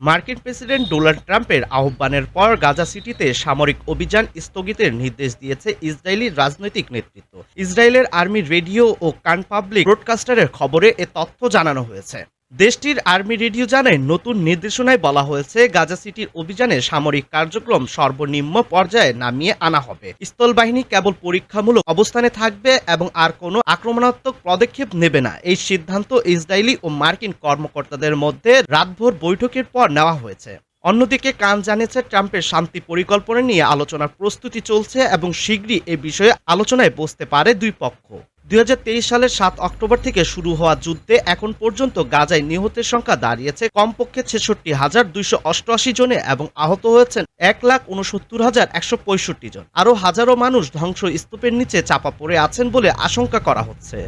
মার্কিন president Donald ট্রাম্পের আহ্বানের পর গাজা সিটিতে সামরিক অভিযান স্থগিতের নির্দেশ দিয়েছে ইসরায়েলি রাজনৈতিক নেতৃত্ব। ইসরায়েলের আর্মি রেডিও ও কান পাবলিক ব্রডকাস্টারের খবরে এ তথ্য জানানো হয়েছে। দেশটির আর্মি রেডিও জানায়, নতুন নির্দেশনায় বলা হয়েছে গাজা সিটির অভিযানে সামরিক কার্যক্রম সর্বনিম্ন পর্যায়ে নামিয়ে আনা হবে। স্থলবাহিনী কেবল পরীক্ষামূলক অবস্থানে থাকবে এবং আর কোনো আক্রমণাত্মক পদক্ষেপ নেবে না। এই সিদ্ধান্ত ইসরায়েলি ও মার্কিন কর্মকর্তাদের মধ্যে রাতভর বৈঠকের পর নেওয়া হয়েছে। অন্যদিকে কান জানিয়েছে, ট্রাম্পের শান্তি পরিকল্পনা নিয়ে আলোচনার প্রস্তুতি চলছে এবং শীঘ্রই এ বিষয়ে আলোচনায় বসতে পারে দুই পক্ষ। 2023 সালের 7 অক্টোবর থেকে শুরু হওয়া যুদ্ধে এখন পর্যন্ত গাজায় নিহতের সংখ্যা দাঁড়িয়েছে কমপক্ষে 66,288 জনে এবং আহত হয়েছেন 1,69,165 জন। আরও হাজারো মানুষ ধ্বংসস্তূপের নিচে চাপা পড়ে আছেন বলে আশঙ্কা করা হচ্ছে।